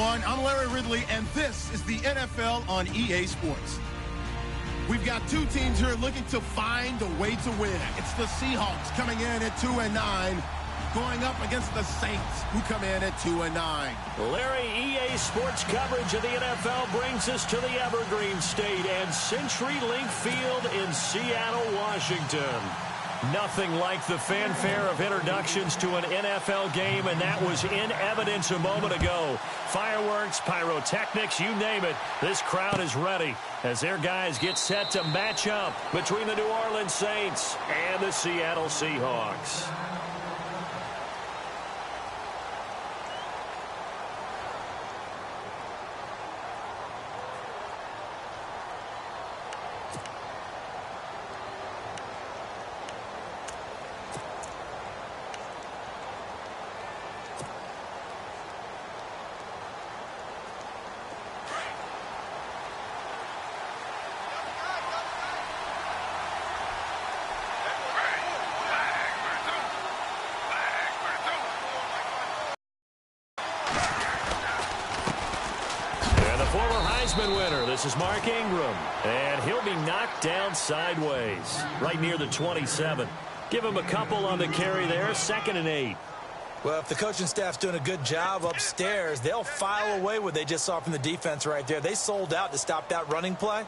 everyone. I'm Larry Ridley, and this is the NFL on EA Sports. We've got two teams here looking to find a way to win. It's the Seahawks coming in at 2-9, going up against the Saints, who come in at 2-9. Larry, EA Sports coverage of the NFL brings us to the Evergreen State and CenturyLink Field in Seattle, Washington. Nothing like the fanfare of introductions to an NFL game, and that was in evidence a moment ago. Fireworks, pyrotechnics, you name it. This crowd is ready as their guys get set to match up between the New Orleans Saints and the Seattle Seahawks. Winner. This is Mark Ingram, and he'll be knocked down sideways right near the 27. Give him a couple on the carry there, 2nd and 8. Well, if the coaching staff's doing a good job upstairs, they'll file away what they just saw from the defense right there. They sold out to stop that running play.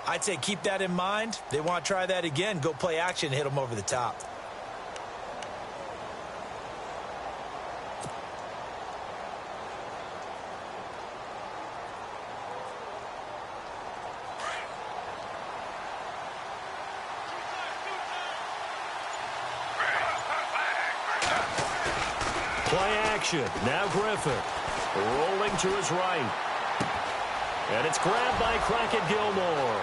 I'd say keep that in mind. They want to try that again. Go play action, hit them over the top. Now Griffin rolling to his right. And it's grabbed by Crockett Gilmore.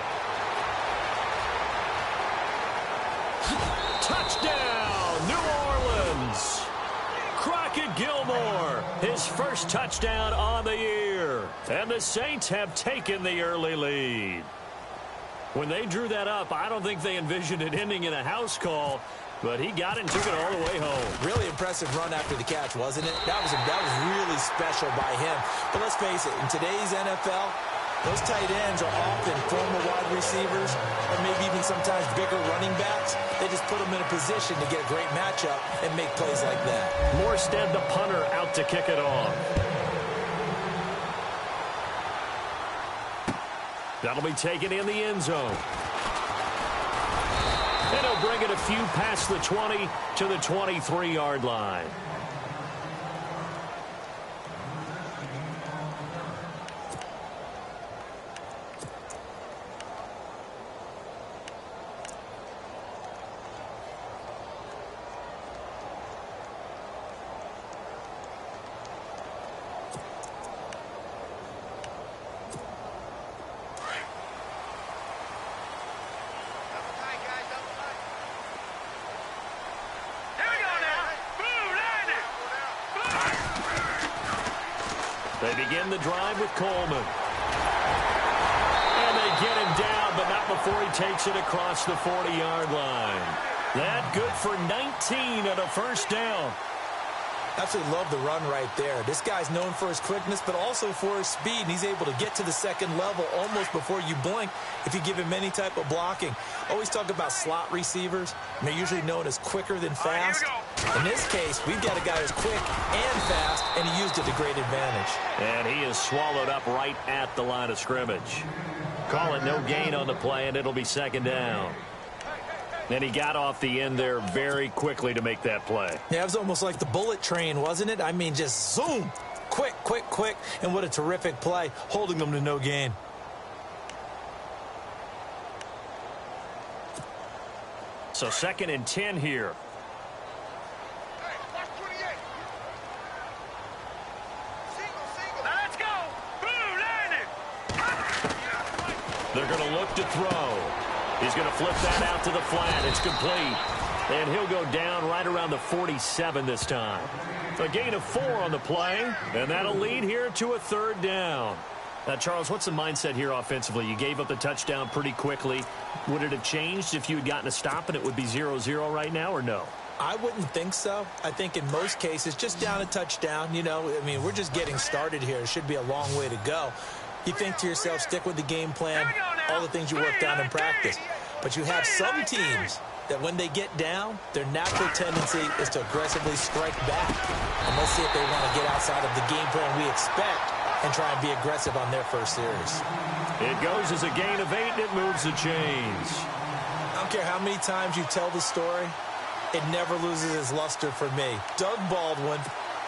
Touchdown, New Orleans. Crockett Gilmore, his first touchdown on the year. And the Saints have taken the early lead. When they drew that up, I don't think they envisioned it ending in a house call. But he got it and took it all the way home. Really impressive run after the catch, wasn't it? That was really special by him. But let's face it, in today's NFL, those tight ends are often former wide receivers or maybe even sometimes bigger running backs. They just put them in a position to get a great matchup and make plays like that. Morstead, the punter, out to kick it off. That'll be taken in the end zone. And he'll bring it a few past the 20 to the 23-yard line. They begin the drive with Coleman. And they get him down, but not before he takes it across the 40-yard line. That good for 19 and a first down. Absolutely love the run right there. This guy's known for his quickness, but also for his speed. And he's able to get to the second level almost before you blink if you give him any type of blocking. Always talk about slot receivers. And they're usually known as quicker than fast. In this case, we've got a guy who's quick and fast, and he used it to great advantage. And he is swallowed up right at the line of scrimmage. Call it no gain on the play, and it'll be 2nd down. And he got off the end there very quickly to make that play. Yeah, it was almost like the bullet train, wasn't it? I mean, just zoom. Quick, quick, quick. And what a terrific play, holding them to no gain. So 2nd and 10 here. They're going to look to throw. He's going to flip that out to the flat. It's complete. And he'll go down right around the 47 this time. A gain of 4 on the play, and that'll lead here to a 3rd down. Now, Charles, what's the mindset here offensively? You gave up the touchdown pretty quickly. Would it have changed if you had gotten a stop and it would be 0-0 right now, or no? I wouldn't think so. I think in most cases, just down a touchdown, I mean, we're just getting started here. It should be a long way to go. You think to yourself, stick with the game plan, all the things you worked on in practice. But you have some teams that when they get down, their natural tendency is to aggressively strike back. And let's see if they want to get outside of the game plan we expect and try and be aggressive on their first series. It goes as a gain of 8, and it moves the chains. I don't care how many times you tell the story, it never loses its luster for me. Doug Baldwin,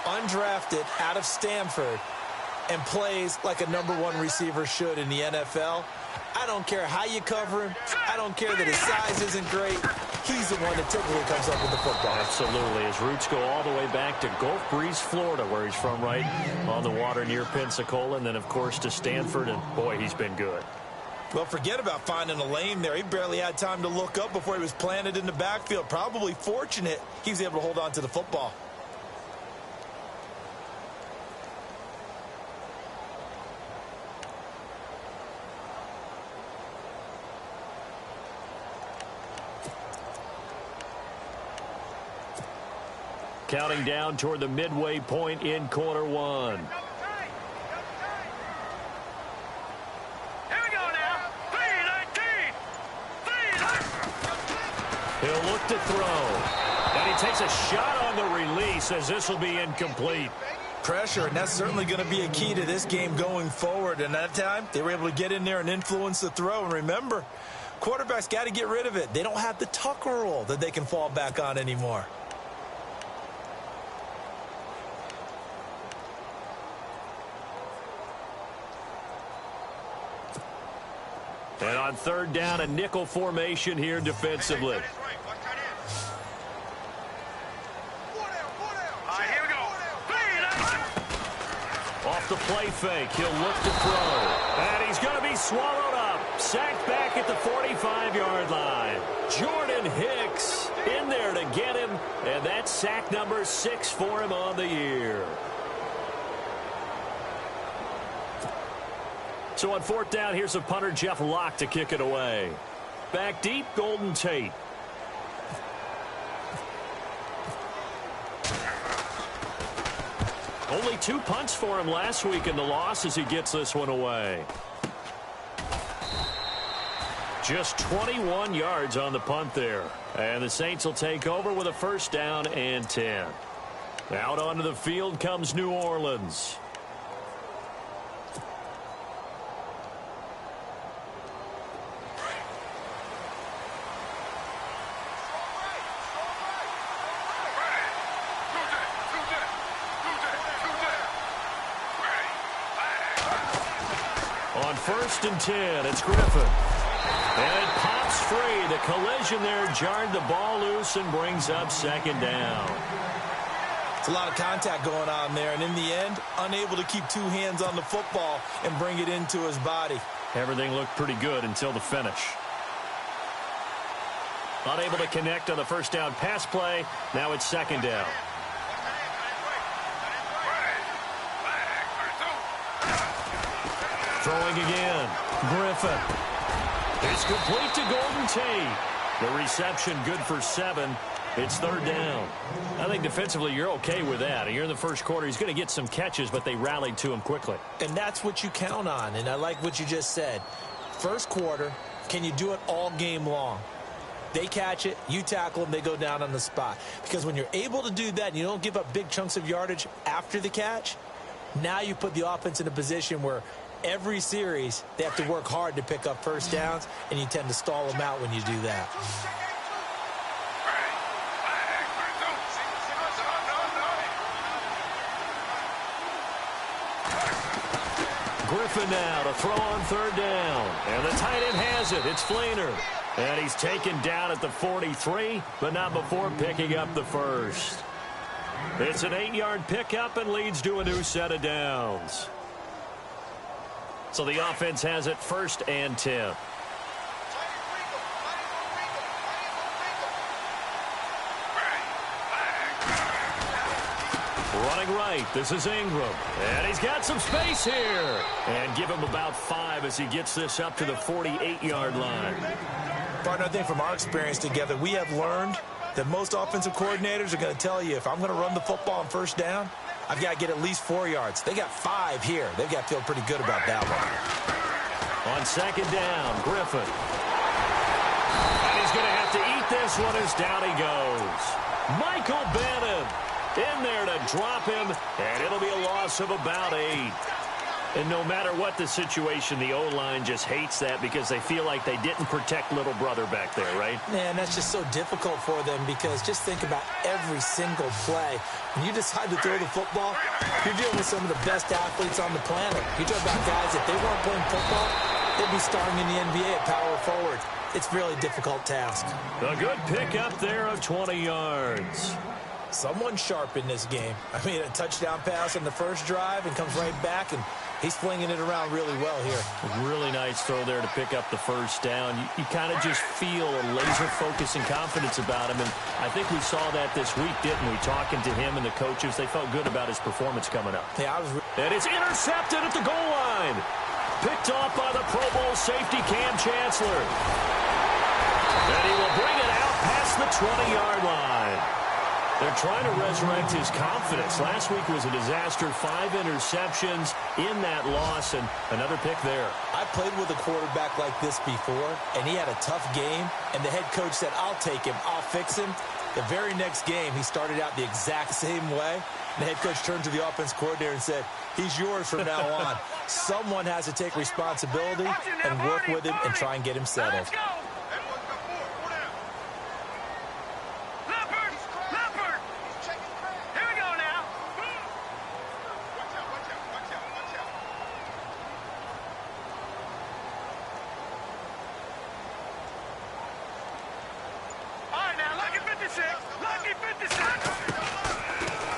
undrafted out of Stanford, and plays like a #1 receiver should in the NFL. I don't care how you cover him. I don't care that his size isn't great. He's the one that typically comes up with the football. Absolutely. His roots go all the way back to Gulf Breeze, Florida, where he's from, right on the water near Pensacola, and then, of course, to Stanford, and, boy, he's been good. Well, forget about finding a lane there. He barely had time to look up before he was planted in the backfield. Probably fortunate he was able to hold on to the football. Counting down toward the midway point in quarter one. Here we go now. 3-19. He'll look to throw. And he takes a shot on the release as this will be incomplete. Pressure, and that's certainly going to be a key to this game going forward. And that time, they were able to get in there and influence the throw. And remember, quarterbacks got to get rid of it. They don't have the Tucker rule that they can fall back on anymore. And on third down, a nickel formation here defensively. Off the play fake, he'll look to throw. And he's going to be swallowed up. Sacked back at the 45-yard line. Jordan Hicks in there to get him. And that's sack number 6 for him on the year. So on fourth down, here's a punter, Jeff Locke, to kick it away. Back deep, Golden Tate. Only 2 punts for him last week in the loss as he gets this one away. Just 21 yards on the punt there. And the Saints will take over with a first down and 10. Out onto the field comes New Orleans. On first and 10, it's Griffin. And it pops free. The collision there jarred the ball loose and brings up second down. It's a lot of contact going on there, and in the end, unable to keep 2 hands on the football and bring it into his body. Everything looked pretty good until the finish. Unable to connect on the first down pass play. Now it's second down. Throwing again. Griffin. It's complete to Golden Tate. The reception good for 7. It's third down. I think defensively you're okay with that. You're in the first quarter. He's going to get some catches, but they rallied to him quickly. And that's what you count on, and I like what you just said. First quarter, can you do it all game long? They catch it, you tackle them, they go down on the spot. Because when you're able to do that and you don't give up big chunks of yardage after the catch, now you put the offense in a position where every series they have to work hard to pick up first downs, and you tend to stall them out when you do that. Griffin now to throw on third down. And the tight end has it. It's Flainer. And he's taken down at the 43, but not before picking up the first. It's an 8-yard pickup and leads to a new set of downs. So the offense has it first and 10. Running right, this is Ingram. And he's got some space here. And give him about 5 as he gets this up to the 48-yard line. Partner, I think from our experience together, we have learned that most offensive coordinators are going to tell you, if I'm going to run the football on first down, I've got to get at least 4 yards. They got 5 here. They've got to feel pretty good about that one. On second down, Griffin. And he's going to have to eat this one as down he goes. Michael Bannon in there to drop him, and it'll be a loss of about 8. And no matter what the situation, the O-line just hates that because they feel like they didn't protect little brother back there, right? Man, that's just so difficult for them because just think about every single play. When you decide to throw the football, you're dealing with some of the best athletes on the planet. You talk about guys, if they weren't playing football, they'd be starring in the NBA at power forward. It's a really difficult task. A good pickup there of 20 yards. Someone sharp in this game. I mean, a touchdown pass on the first drive and comes right back, and he's flinging it around really well here. Really nice throw there to pick up the first down. You kind of just feel a laser focus and confidence about him, and I think we saw that this week, didn't we? Talking to him and the coaches, they felt good about his performance coming up. Yeah, and it's intercepted at the goal line. Picked off by the Pro Bowl safety Cam Chancellor. And he will bring it out past the 20-yard line. They're trying to resurrect his confidence. Last week was a disaster. 5 interceptions in that loss, and another pick there. I played with a quarterback like this before, and he had a tough game, and the head coach said, I'll take him, I'll fix him. The very next game, he started out the exact same way. The head coach turned to the offense coordinator and said, he's yours from now on. Someone has to take responsibility and work with him and try and get him settled.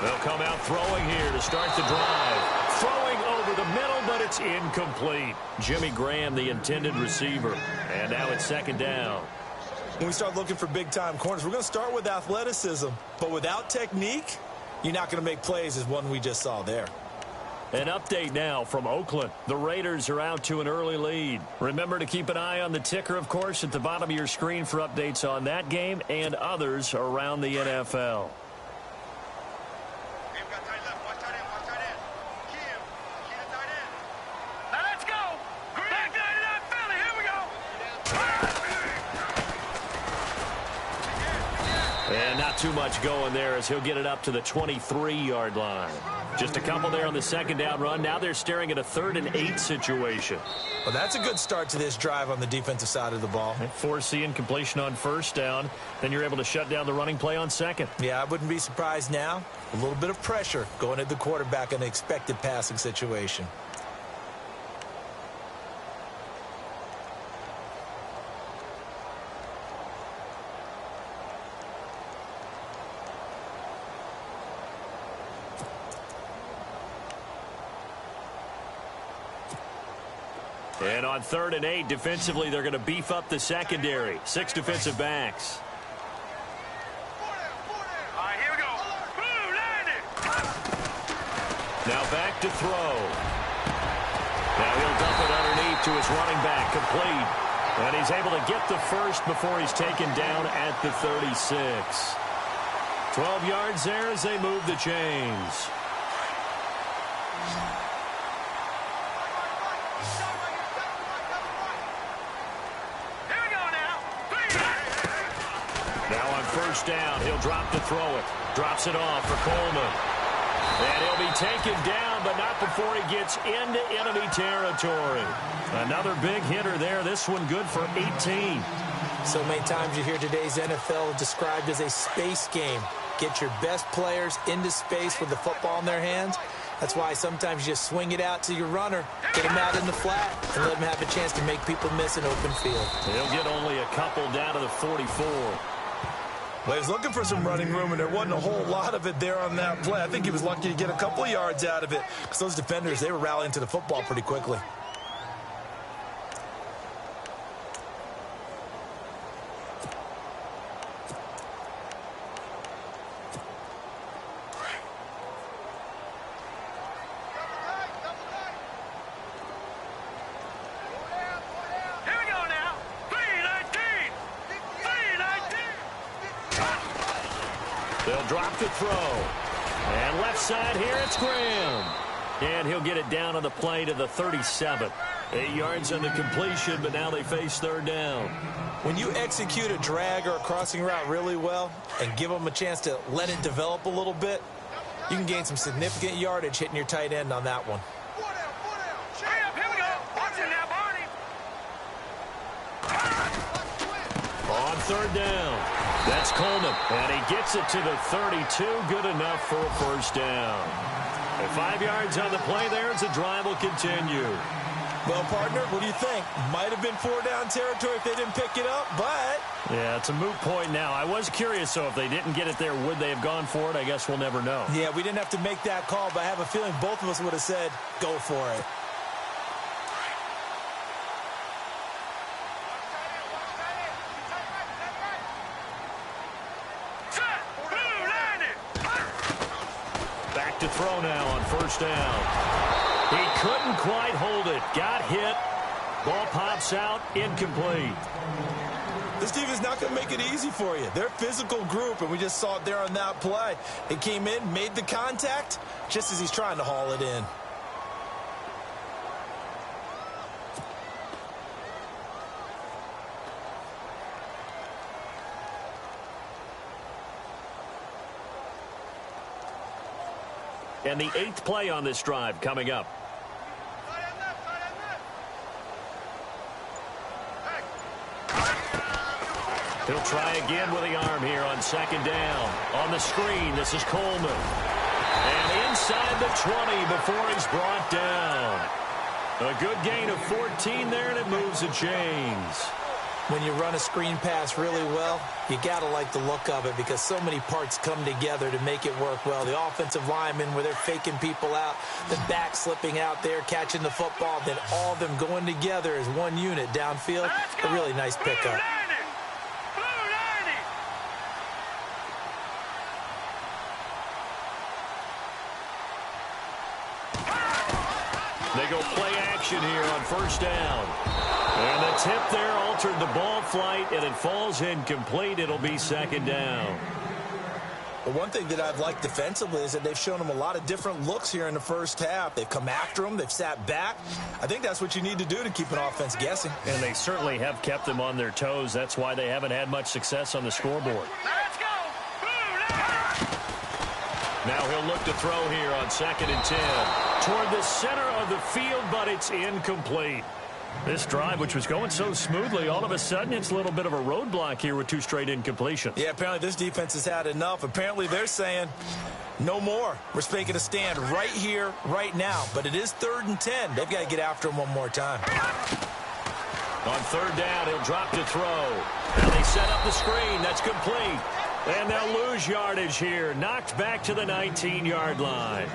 They'll come out throwing here to start the drive. Throwing over the middle, but it's incomplete. Jimmy Graham, the intended receiver. And now it's second down. When we start looking for big-time corners, we're going to start with athleticism. But without technique, you're not going to make plays as one we just saw there. An update now from Oakland. The Raiders are out to an early lead. Remember to keep an eye on the ticker, of course, at the bottom of your screen for updates on that game and others around the NFL. And not too much going there as he'll get it up to the 23-yard line. Just a couple there on the second down run. Now they're staring at a 3rd and 8 situation. Well, that's a good start to this drive on the defensive side of the ball. Foreseeing completion on first down. Then you're able to shut down the running play on second. Yeah, I wouldn't be surprised now. A little bit of pressure going at the quarterback in the expected passing situation. And on 3rd and 8, defensively, they're going to beef up the secondary. 6 defensive backs. All right, here we go. Boom, landed. Now back to throw. Now he'll dump it underneath to his running back, complete. And he's able to get the first before he's taken down at the 36. 12 yards there as they move the chains. First down, he'll drop to throw it. Drops it off for Coleman. And he'll be taken down, but not before he gets into enemy territory. Another big hitter there. This one good for 18. So many times you hear today's NFL described as a space game. Get your best players into space with the football in their hands. That's why sometimes you just swing it out to your runner, get him out in the flat, and let him have a chance to make people miss an open field. He'll get only a couple down to the 44. Well, he was looking for some running room, and there wasn't a whole lot of it there on that play. I think he was lucky to get a couple of yards out of it because those defenders, they were rallying to the football pretty quickly. drop to throw. And left side here, it's Graham. And he'll get it down on the play to the 37. 8 yards on the completion, but now they face third down. When you execute a drag or a crossing route really well and give them a chance to let it develop a little bit, you can gain some significant yardage hitting your tight end on that one. On third down, that's Coleman, and he gets it to the 32. Good enough for a first down. And 5 yards on the play there as the drive will continue. Well, partner, what do you think? Might have been 4-down territory if they didn't pick it up, but... Yeah, it's a moot point now. I was curious, so if they didn't get it there, would they have gone for it? I guess we'll never know. Yeah, we didn't have to make that call, but I have a feeling both of us would have said, go for it. Back to throw now on first down. He couldn't quite hold it. Got hit. Ball pops out. Incomplete. This team is not going to make it easy for you. They're a physical group, and we just saw it there on that play. He came in, made the contact, just as he's trying to haul it in. And the 8th play on this drive coming up. He'll try again with the arm here on second down. On the screen, this is Coleman. And inside the 20 before he's brought down. A good gain of 14 there, and it moves the chains. When you run a screen pass really well, you got to like the look of it because so many parts come together to make it work well. The offensive linemen where they're faking people out, the back slipping out there, catching the football, then all of them going together as one unit downfield. A really nice pickup. They go play action here on first down. And the tip there altered the ball flight, and it falls incomplete. It'll be second down. Well, one thing that I've liked defensively is that they've shown them a lot of different looks here in the first half. They've come after them. They've sat back. I think that's what you need to do to keep an offense guessing. And they certainly have kept them on their toes. That's why they haven't had much success on the scoreboard. Let's go! Now he'll look to throw here on 2nd and 10. Toward the center of the field, but it's incomplete. This drive, which was going so smoothly, all of a sudden it's a little bit of a roadblock here with 2 straight incompletions. Yeah, apparently this defense has had enough. Apparently they're saying, no more. We're making a stand right here, right now. But it is 3rd and 10. They've got to get after him one more time. On third down, he'll drop to throw. Now they set up the screen. That's complete. And they'll lose yardage here. Knocked back to the 19-yard line.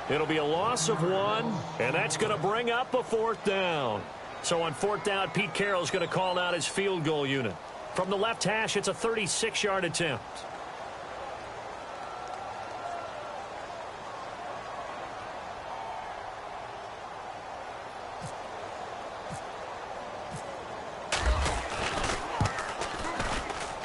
It'll be a loss of 1, and that's going to bring up a 4th down. So on 4th down, Pete Carroll's going to call out his field goal unit. From the left hash, it's a 36-yard attempt.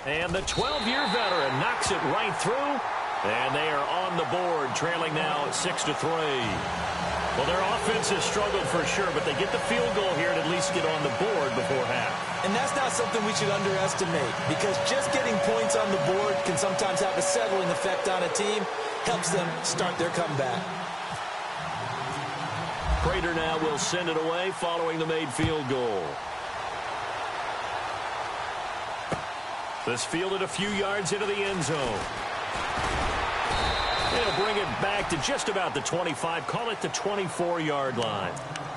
And the 12-year veteran knocks it right through. And they are on the board, trailing now at 6-3. Well, their offense has struggled for sure, but they get the field goal here and at least get on the board before half. And that's not something we should underestimate, because just getting points on the board can sometimes have a settling effect on a team. Helps them start their comeback. Prater now will send it away following the made field goal. This fielded a few yards into the end zone. They'll bring it back to just about the 25. Call it the 24-yard line.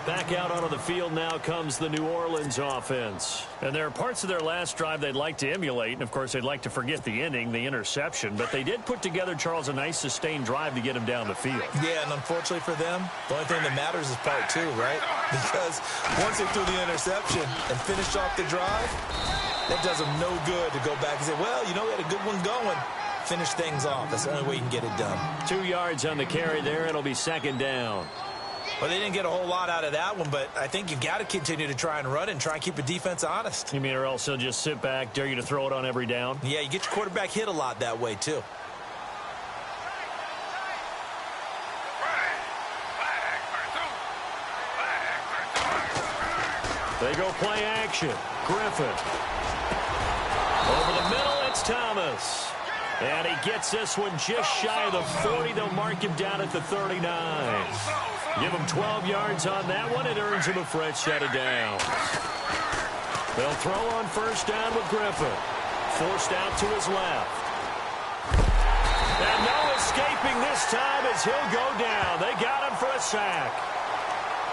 Back out onto the field now comes the New Orleans offense. And there are parts of their last drive they'd like to emulate. And, of course, they'd like to forget the inning, the interception. But they did put together, Charles, a nice sustained drive to get him down the field. Yeah, and unfortunately for them, the only thing that matters is part 2, right? Because once they threw the interception and finished off the drive, that does them no good to go back and say, well, you know, we had a good one going. Finish things off. That's the only way you can get it done. 2 yards on the carry there. It'll be second down. Well, they didn't get a whole lot out of that one, but I think you've got to continue to try and run and try and keep the defense honest. You mean, or else they'll just sit back, dare you to throw it on every down? Yeah, you get your quarterback hit a lot that way, too. They go play action. Griffin. Over the middle, it's Thomas. And he gets this one just shy of the 40. They'll mark him down at the 39. Give him 12 yards on that one. It earns him a fresh set of downs. They'll throw on first down with Griffin. Forced out to his left. And no escaping this time as he'll go down. They got him for a sack.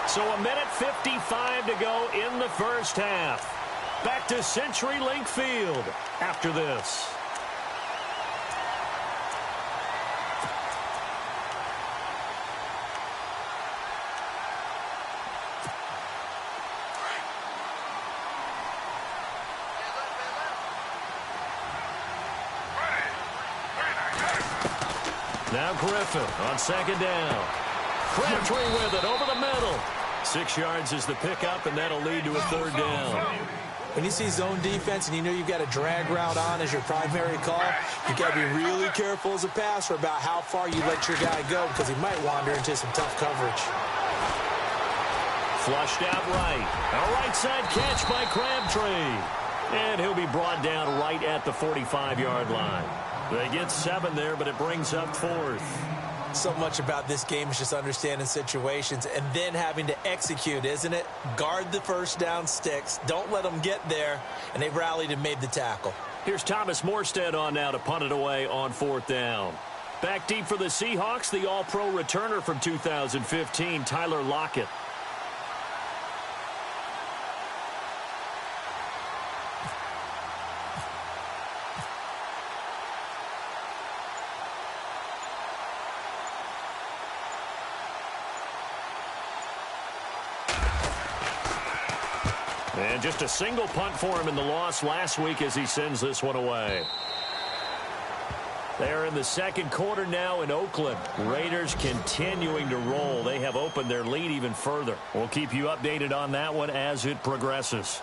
So a minute 55 to go in the first half. Back to CenturyLink Field after this. Now Griffin on second down. Crabtree with it over the middle. 6 yards is the pickup, and that'll lead to a third down. When you see zone defense and you know you've got a drag route on as your primary call, you've got to be really careful as a passer about how far you let your guy go because he might wander into some tough coverage. Flushed out right. A right side catch by Crabtree. And he'll be brought down right at the 45-yard line. They get 7 there, but it brings up 4th. So much about this game is just understanding situations and then having to execute, isn't it? Guard the first down sticks. Don't let them get there. And they rallied and made the tackle. Here's Thomas Morstead on now to punt it away on 4th down. Back deep for the Seahawks, the All-Pro returner from 2015, Tyler Lockett. And just a single punt for him in the loss last week as he sends this one away. They're in the second quarter now in Oakland. Raiders continuing to roll. They have opened their lead even further. We'll keep you updated on that one as it progresses.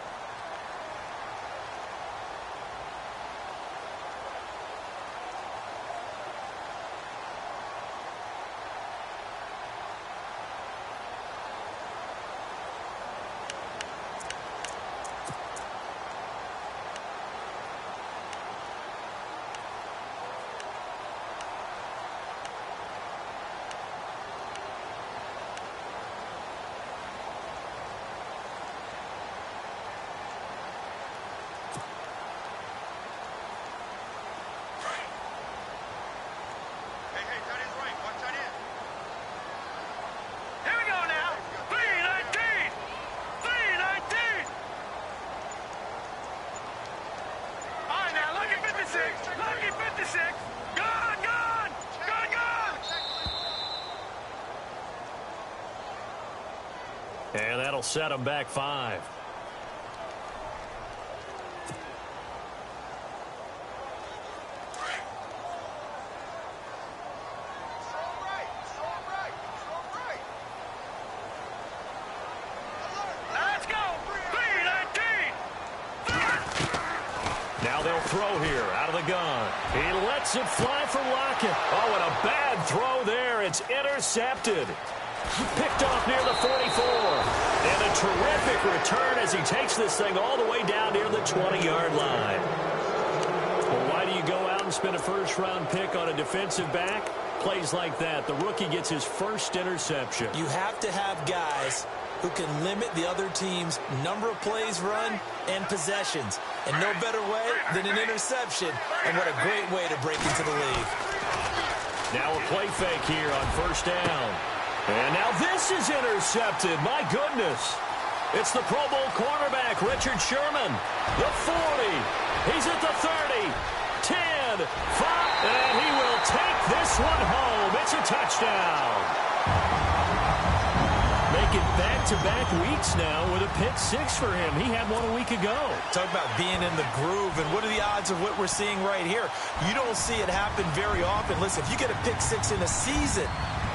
And that'll set them back 5. Let's go! 3-19! Now they'll throw here out of the gun. He lets it fly for Lockett. Oh, and a bad throw there. It's intercepted. Picked off near the 44. And a terrific return as he takes this thing all the way down near the 20-yard line. Well, why do you go out and spend a first-round pick on a defensive back? Plays like that. The rookie gets his first interception. You have to have guys who can limit the other team's number of plays run and possessions. And no better way than an interception. And what a great way to break into the league. Now a play fake here on first down. And now this is intercepted. My goodness. It's the Pro Bowl cornerback, Richard Sherman. The 40. He's at the 30. 10. 5. And he will take this one home. It's a touchdown. Making back-to-back weeks now with a pick 6 for him. He had one a week ago. Talk about being in the groove, and what are the odds of what we're seeing right here? You don't see it happen very often. Listen, if you get a pick 6 in a season,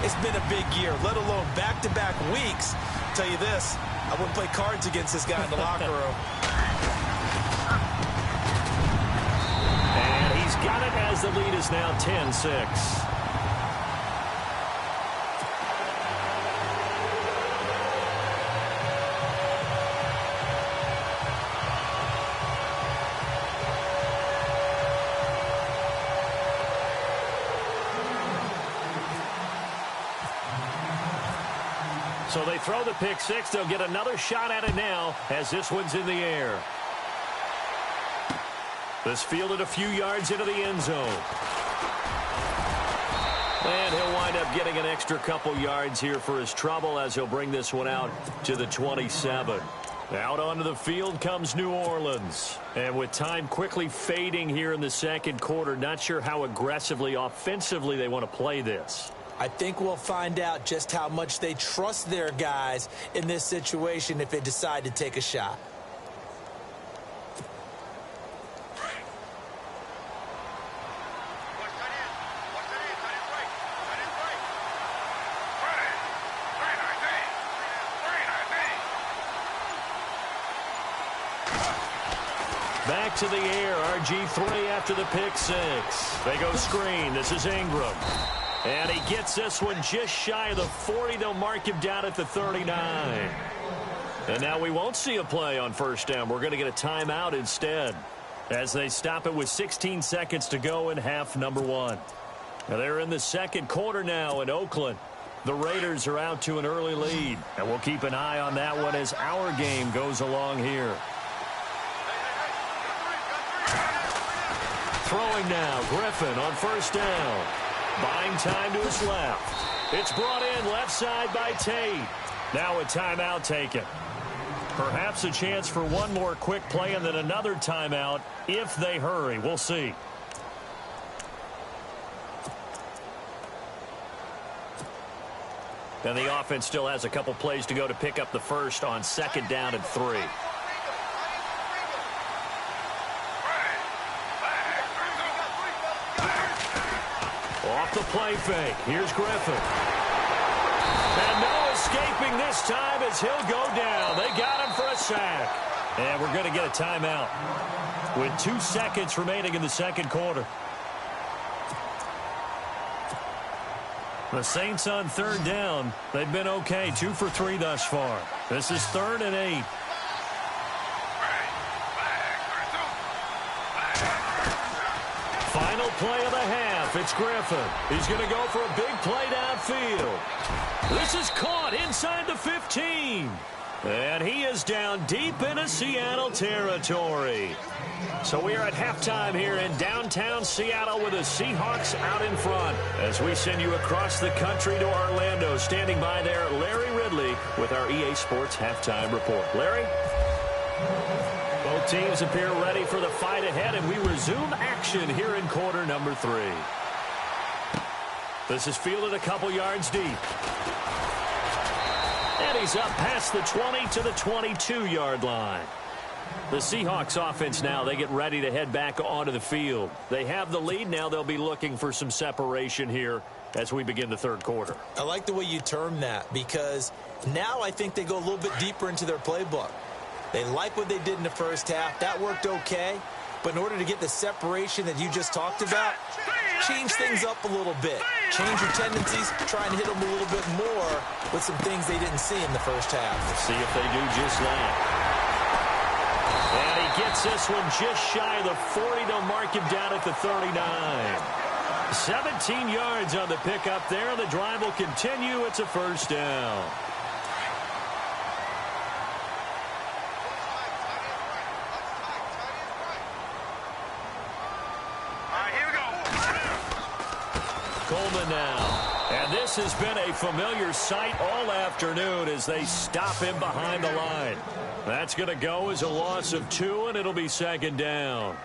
it's been a big year, let alone back-to-back weeks. I'll tell you this, I wouldn't play cards against this guy in the locker room. And he's got it as the lead is now 10-6. So they throw the pick six. They'll get another shot at it now as this one's in the air. This fielded a few yards into the end zone. And he'll wind up getting an extra couple yards here for his trouble as he'll bring this one out to the 27. Out onto the field comes New Orleans. And with time quickly fading here in the second quarter, not sure how aggressively, offensively they want to play this. I think we'll find out just how much they trust their guys in this situation if they decide to take a shot. Back to the air, RG3 after the pick six. They go screen. This is Ingram. And he gets this one just shy of the 40. They'll mark him down at the 39. And now we won't see a play on first down. We're going to get a timeout instead as they stop it with 16 seconds to go in half number one. Now they're in the second quarter now in Oakland. The Raiders are out to an early lead. And we'll keep an eye on that one as our game goes along here. Throwing now, Griffin on first down. Buying time to his left. It's brought in left side by Tate. Now a timeout taken. Perhaps a chance for one more quick play and then another timeout if they hurry. We'll see. And the offense still has a couple plays to go to pick up the first on second down and 3. Off the play fake. Here's Griffin. And no escaping this time as he'll go down. They got him for a sack. And we're going to get a timeout with 2 seconds remaining in the second quarter. The Saints on third down. They've been okay. 2 for 3 thus far. This is 3rd and 8. Final play of the half. It's Griffin. He's going to go for a big play downfield. This is caught inside the 15. And he is down deep into Seattle territory. So we are at halftime here in downtown Seattle with the Seahawks out in front. As we send you across the country to Orlando, standing by there, Larry Ridley with our EA Sports Halftime Report. Larry? Both teams appear ready for the fight ahead, and we resume action here in quarter number 3. This is fielded a couple yards deep. And he's up past the 20 to the 22-yard line. The Seahawks offense now, they get ready to head back onto the field. They have the lead now. They'll be looking for some separation here as we begin the third quarter. I like the way you term that because now I think they go a little bit deeper into their playbook. They like what they did in the first half. That worked okay. But in order to get the separation that you just talked about, change things up a little bit. Change your tendencies, try and hit them a little bit more with some things they didn't see in the first half. We'll see if they do just that. And he gets this one just shy of the 40. They'll mark him down at the 39. 17 yards on the pickup there. The drive will continue. It's a first down. Coleman now. And this has been a familiar sight all afternoon as they stop him behind the line. That's going to go as a loss of 2, and it'll be second down.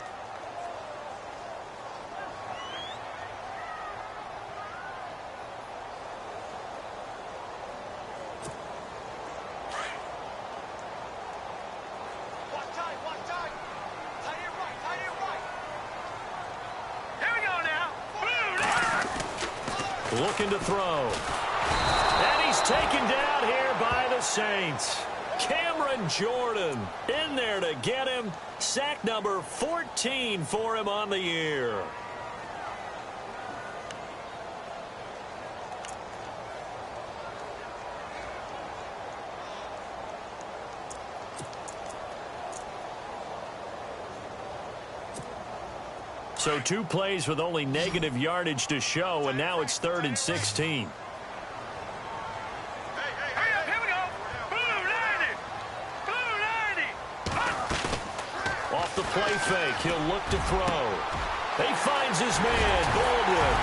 Looking to throw. And he's taken down here by the Saints. Cameron Jordan in there to get him. Sack number 14 for him on the year. So 2 plays with only negative yardage to show, and now it's 3rd and 16. Hurry up, here play fake. He'll look to throw. He finds his man, Baldwin.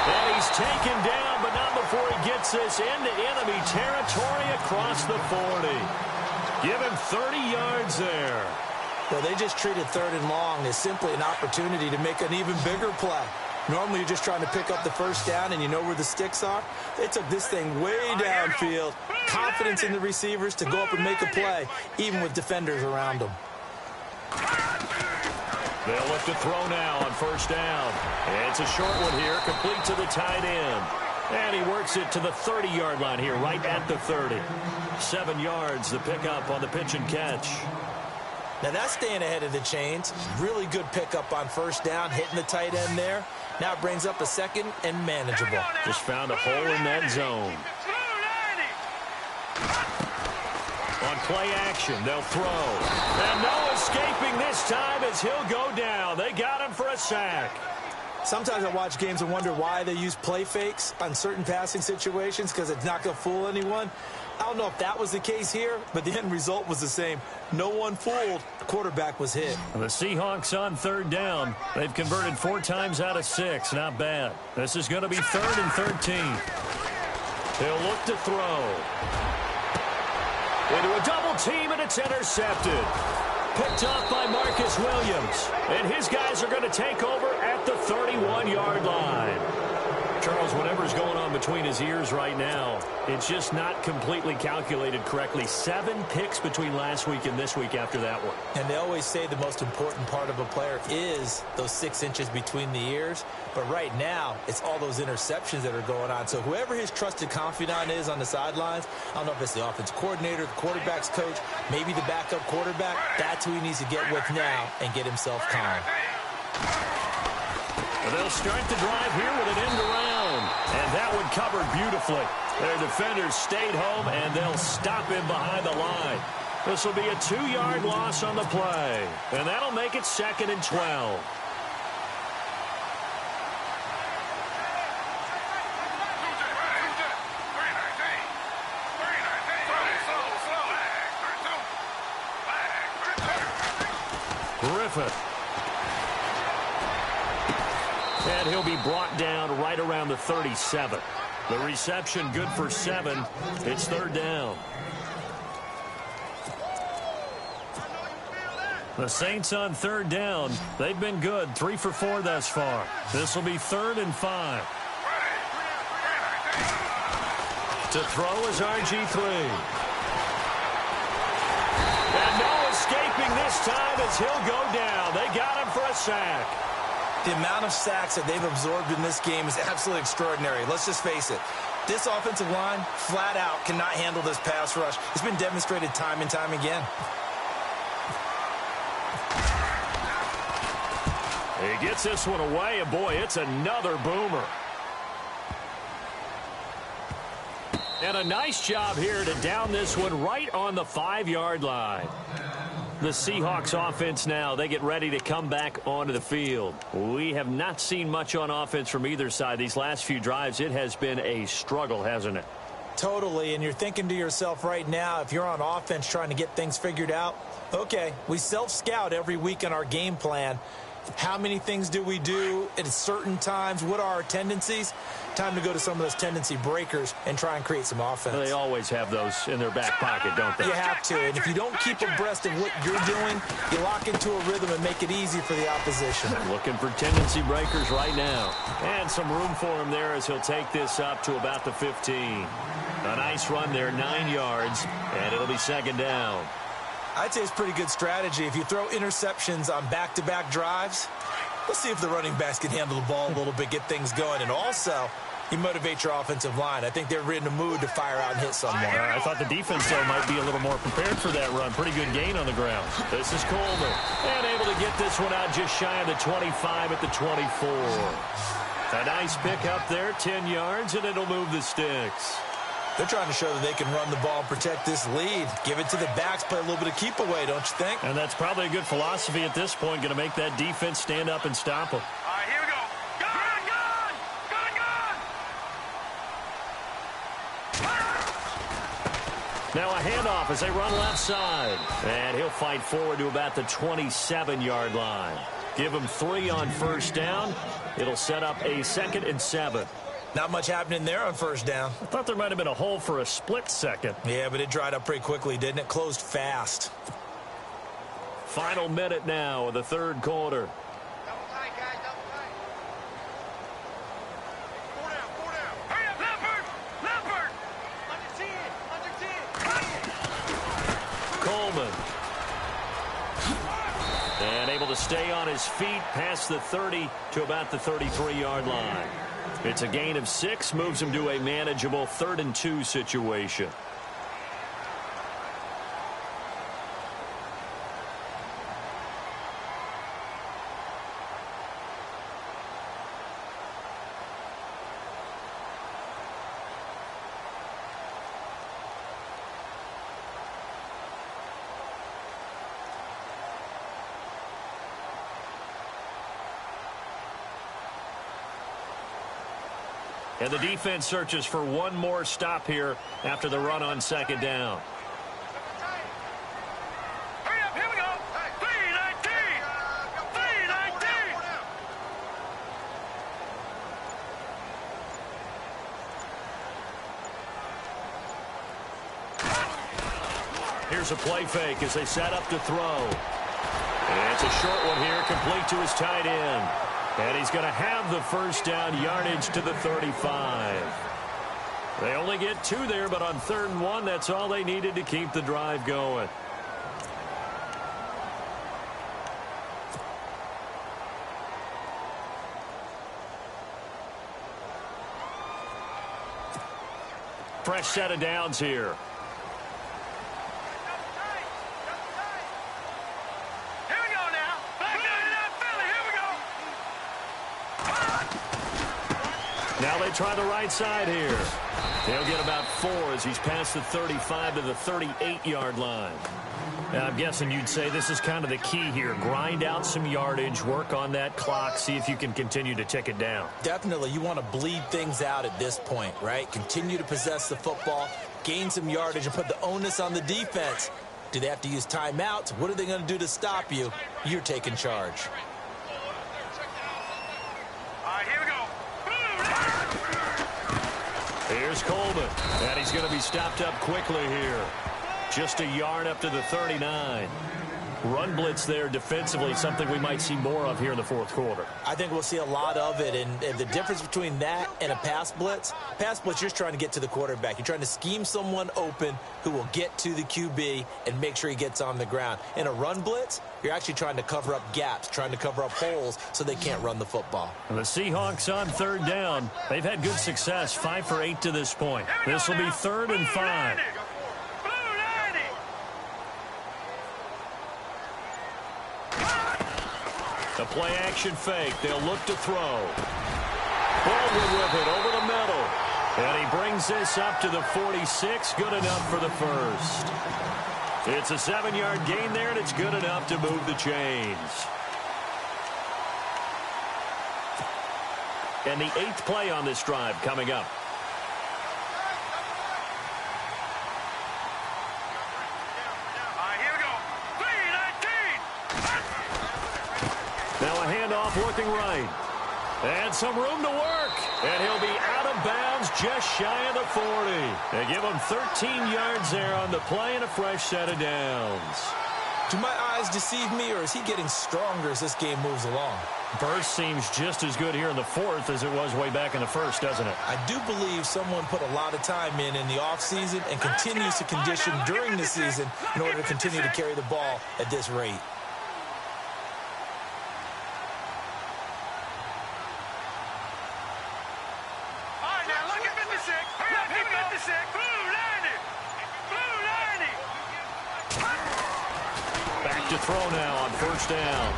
And he's taken down, but not before he gets this into enemy territory across the 40. Give him 30 yards there. Well, they just treated 3rd and long as simply an opportunity to make an even bigger play. Normally, you're just trying to pick up the first down, and you know where the sticks are. They took this thing way downfield. Confidence in the receivers to go up and make a play, even with defenders around them. They'll look to throw now on 1st down. It's a short one here, complete to the tight end. And he works it to the 30-yard line here, right at the 30. 7 yards, the pickup on the pitch and catch. Now that's staying ahead of the chains. Really good pickup on 1st down, hitting the tight end there. Now it brings up a 2nd and manageable. Just found a hole in that zone. On play action, they'll throw. And no escaping this time as he'll go down. They got him for a sack. Sometimes I watch games and wonder why they use play fakes on certain passing situations, because it's not going to fool anyone. I don't know if that was the case here, but the end result was the same. No one fooled. The quarterback was hit. The Seahawks on 3rd down. They've converted 4 times out of 6. Not bad. This is going to be 3rd and 13. He'll look to throw. Into a double team, and it's intercepted. Picked off by Marcus Williams. And his guys are going to take over at the 31-yard line. Charles, whatever's going on between his ears right now, it's just not completely calculated correctly. 7 picks between last week and this week after that one. And they always say the most important part of a player is those 6 inches between the ears. But right now, it's all those interceptions that are going on. So whoever his trusted confidant is on the sidelines, I don't know if it's the offense coordinator, the quarterback's coach, maybe the backup quarterback, that's who he needs to get with now and get himself calm. They'll start the drive here with an end around. And that one covered beautifully. Their defenders stayed home, and they'll stop him behind the line. This will be a 2-yard loss on the play. And that'll make it 2nd and 12. Griffith. And he'll be brought down right around the 37. The reception good for 7. It's 3rd down. The Saints on 3rd down. They've been good. 3 for 4 thus far. This will be 3rd and 5. To throw is RG3. And no escaping this time as he'll go down. They got him for a sack. The amount of sacks that they've absorbed in this game is absolutely extraordinary. Let's just face it. This offensive line, flat out, cannot handle this pass rush. It's been demonstrated time and time again. He gets this one away, and boy, it's another boomer. And a nice job here to down this one right on the 5-yard line. The Seahawks offense now, they get ready to come back onto the field. We have not seen much on offense from either side. These last few drives, it has been a struggle, hasn't it? Totally, and you're thinking to yourself right now, if you're on offense trying to get things figured out, okay, we self-scout every week in our game plan. How many things do we do at certain times? What are our tendencies? Time to go to some of those tendency breakers and try and create some offense. They always have those in their back pocket, don't they? You have to, and if you don't keep abreast of what you're doing, you lock into a rhythm and make it easy for the opposition. Looking for tendency breakers right now. And some room for him there as he'll take this up to about the 15. A nice run there, 9 yards, and it'll be 2nd down. I'd say it's pretty good strategy. If you throw interceptions on back-to-back drives, let's see if the running backs can handle the ball a little bit, get things going. And also, you motivate your offensive line. I think they're in the mood to fire out and hit someone. I thought the defense, though, might be a little more prepared for that run. Pretty good gain on the ground. This is Coleman. And able to get this one out just shy of the 25 at the 24. A nice pick up there, 10 yards, and it'll move the sticks. They're trying to show that they can run the ball and protect this lead. Give it to the backs, play a little bit of keep away, don't you think? And that's probably a good philosophy at this point, going to make that defense stand up and stop them. All right, here we go. Gun, gun! Gun, gun! Now a handoff as they run left side. And he'll fight forward to about the 27-yard line. Give him 3 on first down. It'll set up a 2nd and 7. Not much happening there on first down. I thought there might have been a hole for a split second. Yeah, but it dried up pretty quickly, didn't it? Closed fast. Final minute now of the third quarter. Double tight, guys, double tight. 4 down, 4 down. Hurry up, Leopard! Leopard! Under 10, under 10. Coleman. And able to stay on his feet past the 30 to about the 33-yard line. It's a gain of 6, moves him to a manageable 3rd and 2 situation. And the defense searches for one more stop here after the run on 2nd down. Hurry up, here we go. 319. 319. Here's a play fake as they set up to throw. And it's a short one here, complete to his tight end. And he's going to have the first down, yardage to the 35. They only get 2 there, but on 3rd and 1, that's all they needed to keep the drive going. Fresh set of downs here. Now they try the right side here. They'll get about 4 as he's past the 35 to the 38-yard line. Now, I'm guessing you'd say this is kind of the key here. Grind out some yardage, work on that clock, see if you can continue to tick it down. Definitely. You want to bleed things out at this point, right? Continue to possess the football, gain some yardage, and put the onus on the defense. Do they have to use timeouts? What are they going to do to stop you? You're taking charge. Here's Coleman, and he's going to be stopped up quickly here. Just a yard up to the 39. Run blitz there defensively, something we might see more of here in the 4th quarter. I think we'll see a lot of it, and the difference between that and a pass blitz, you're just trying to get to the quarterback. You're trying to scheme someone open who will get to the QB and make sure he gets on the ground. In a run blitz, you're actually trying to cover up gaps, trying to cover up holes so they can't run the football. And the Seahawks on 3rd down. They've had good success, 5 for 8 to this point. This will be 3rd and 5. A play-action fake. They'll look to throw. Baldwin with it over the middle. And he brings this up to the 46. Good enough for the first. It's a 7-yard gain there, and it's good enough to move the chains. And the 8th play on this drive coming up. Now a handoff working right. And some room to work. And he'll be out of bounds just shy of the 40. They give him 13 yards there on the play and a fresh set of downs. Do my eyes deceive me, or is he getting stronger as this game moves along? Burst seems just as good here in the 4th as it was way back in the 1st, doesn't it? I do believe someone put a lot of time in the offseason and continues to condition during the season in order to continue to carry the ball at this rate. Back to throw now on 1st down.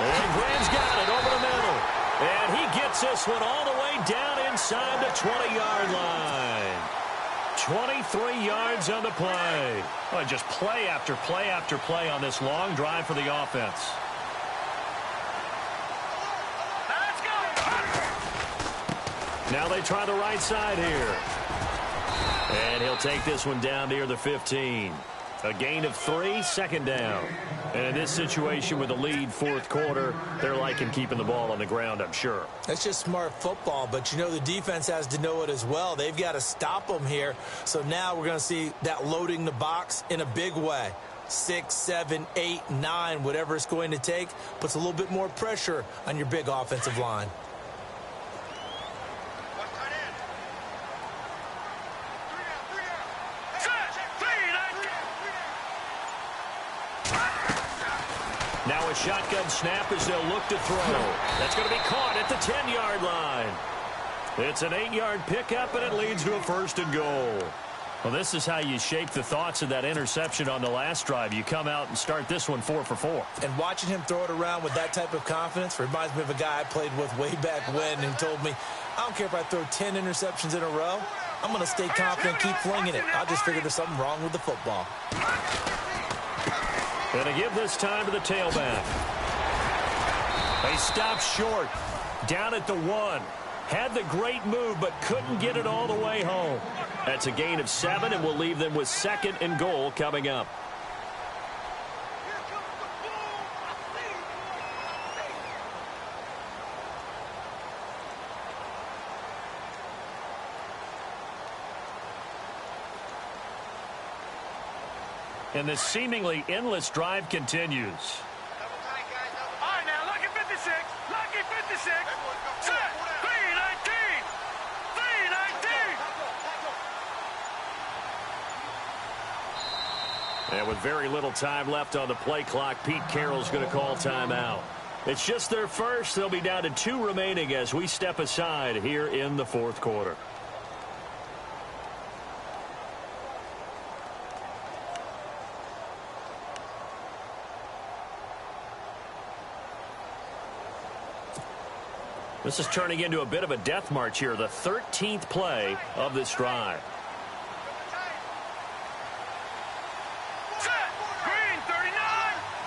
And Graham's got it over the middle. And he gets this one all the way down inside the 20-yard line. 23 yards on the play. Well, just play after play after play on this long drive for the offense. Now they try the right side here. And he'll take this one down near the 15. A gain of 3, second down. And in this situation with a lead fourth quarter, they're liking keeping the ball on the ground, I'm sure. That's just smart football, but you know the defense has to know it as well. They've got to stop them here. So now we're going to see that loading the box in a big way. 6, 7, 8, 9, whatever it's going to take, puts a little bit more pressure on your big offensive line. Now a shotgun snap as they'll look to throw. That's going to be caught at the 10-yard line. It's an 8-yard pickup, and it leads to a first and goal. Well, this is how you shape the thoughts of that interception on the last drive. You come out and start this one 4 for 4. And watching him throw it around with that type of confidence reminds me of a guy I played with way back when and told me, I don't care if I throw 10 interceptions in a row. I'm going to stay confident, keep flinging it. I just figured there's something wrong with the football. Going to give this time to the tailback. They stop short. Down at the 1. Had the great move, but couldn't get it all the way home. That's a gain of 7, and we'll leave them with second and goal coming up. And this seemingly endless drive continues. All right, now, lucky 56. Lucky 56. Set. 319. 319. And with very little time left on the play clock, Pete Carroll's going to call timeout. It's just their first. They'll be down to 2 remaining as we step aside here in the fourth quarter. This is turning into a bit of a death march here, the 13th play of this drive. Set. Green 39.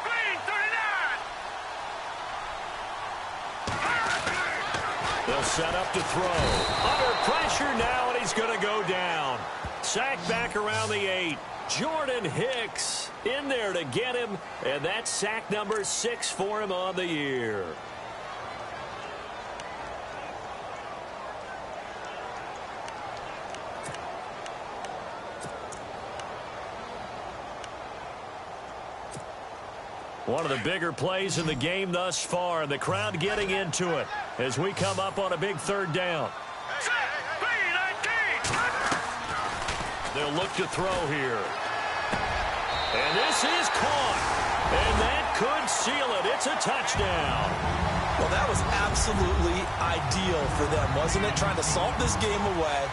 Green 39. They'll set up to throw. Under pressure now, and he's going to go down. Sacked back around the 8. Jordan Hicks in there to get him, and that's sack number 6 for him on the year. One of the bigger plays in the game thus far, and the crowd getting into it as we come up on a big third down. Set. 319. They'll look to throw here. And this is caught. And that could seal it. It's a touchdown. Well, that was absolutely ideal for them, wasn't it? Trying to salt this game away.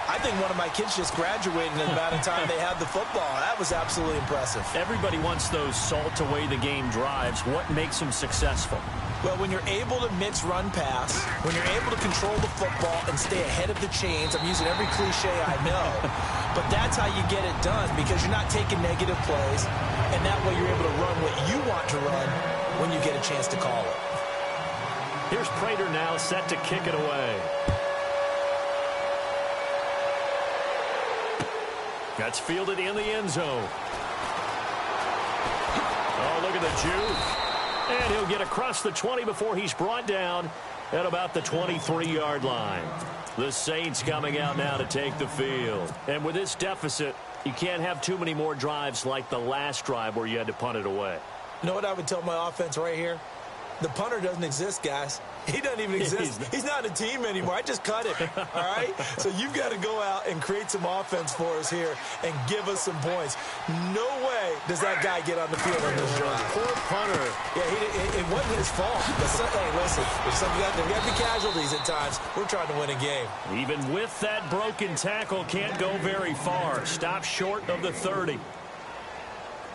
I think one of my kids just graduated in the amount of time they had the football. That was absolutely impressive. Everybody wants those salt-away-the-game drives. What makes them successful? Well, when you're able to mix run pass, when you're able to control the football and stay ahead of the chains, I'm using every cliche I know, but that's how you get it done because you're not taking negative plays, and that way you're able to run what you want to run when you get a chance to call it. Here's Prater now set to kick it away. That's fielded in the end zone. Oh, look at the juke. And he'll get across the 20 before he's brought down at about the 23-yard line. The Saints coming out now to take the field. And with this deficit, you can't have too many more drives like the last drive where you had to punt it away. You know what I would tell my offense right here? The punter doesn't exist, guys. He doesn't even exist. He's not a team anymore. I just cut him, all right? So you've got to go out and create some offense for us here and give us some points. No way does that guy get on the field on this drive. Poor punter. Yeah, it wasn't his fault. But hey, listen, there got to be casualties at times. We're trying to win a game. Even with that broken tackle, can't go very far. Stop short of the 30.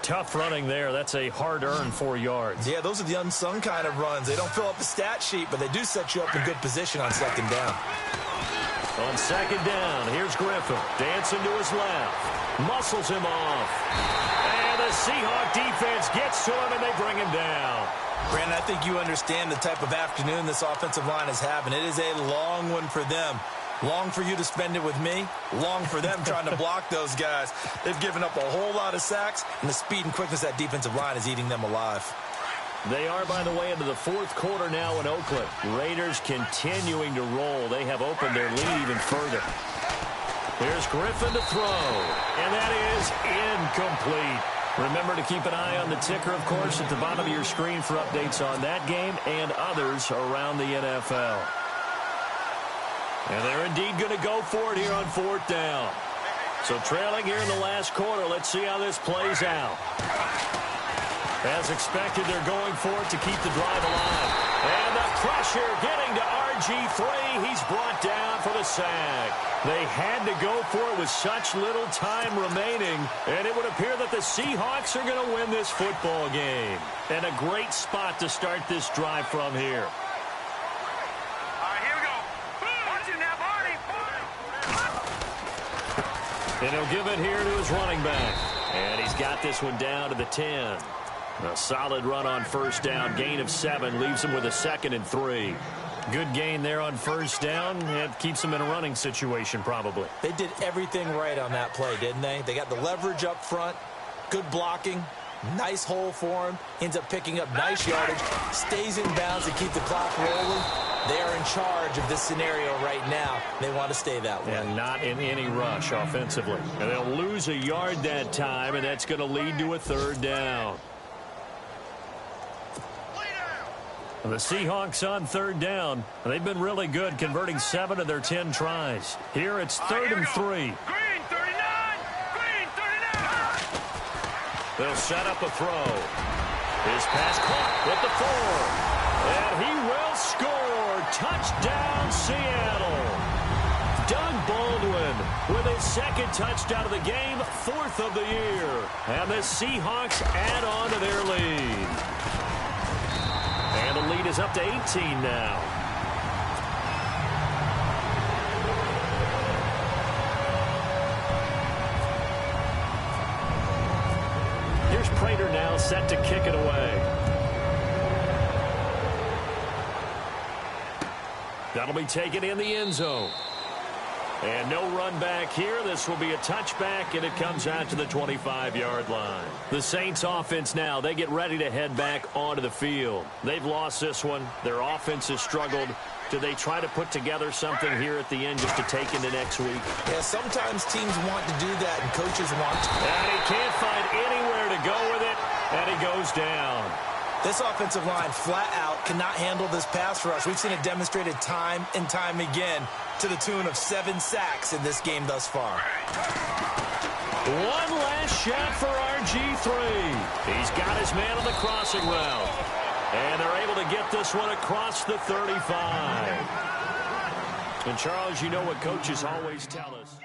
Tough running there. That's a hard-earned 4 yards. Yeah, those are the unsung kind of runs. They don't fill up the stat sheet, but they do set you up in good position on second down. On second down, here's Griffin. Dancing to his left. Muscles him off. And the Seahawks defense gets to him, and they bring him down. Brandon, I think you understand the type of afternoon this offensive line is having. It is a long one for them. Long for you to spend it with me. Long for them trying to block those guys. They've given up a whole lot of sacks, and the speed and quickness of that defensive line is eating them alive. They are, by the way, into the fourth quarter now in Oakland. Raiders continuing to roll. They have opened their lead even further. Here's Griffin to throw, and that is incomplete. Remember to keep an eye on the ticker, of course, at the bottom of your screen for updates on that game and others around the NFL. And they're indeed going to go for it here on fourth down. So trailing here in the last quarter, let's see how this plays out. As expected, they're going for it to keep the drive alive. And the pressure getting to RG3. He's brought down for the sack. They had to go for it with such little time remaining. And it would appear that the Seahawks are going to win this football game. And a great spot to start this drive from here. All right, here we go. Watch it now, Barney. And he'll give it here to his running back. And he's got this one down to the 10. A solid run on first down. Gain of 7 leaves him with a 2nd and 3. Good gain there on first down. It keeps him in a running situation probably. They did everything right on that play, didn't they? They got the leverage up front, good blocking, nice hole for him, ends up picking up nice yardage, stays in bounds to keep the clock rolling. They are in charge of this scenario right now. They want to stay that way. And not in any rush offensively. And they'll lose a yard that time, and that's going to lead to a 3rd down. The Seahawks on 3rd down. They've been really good, converting 7 of their 10 tries. Here it's 3rd and 3. Green 39. Green 39. They'll set up a throw. His pass caught with the 4. And he will score. Touchdown, Seattle. Doug Baldwin with his 2nd touchdown of the game, 4th of the year. And the Seahawks add on to their lead. And the lead is up to 18 now. Here's Prater now set to kick it away. That'll be taken in the end zone. And no run back here. This will be a touchback, and it comes out to the 25-yard line. The Saints offense now, they get ready to head back onto the field. They've lost this one. Their offense has struggled. Do they try to put together something here at the end just to take into next week? Yeah, sometimes teams want to do that, and coaches want to. And he can't find anywhere to go with it, and he goes down. This offensive line, flat out, cannot handle this pass rush. We've seen it demonstrated time and time again to the tune of 7 sacks in this game thus far. One last shot for RG3. He's got his man on the crossing route. And they're able to get this one across the 35. And, Charles, you know what coaches always tell us.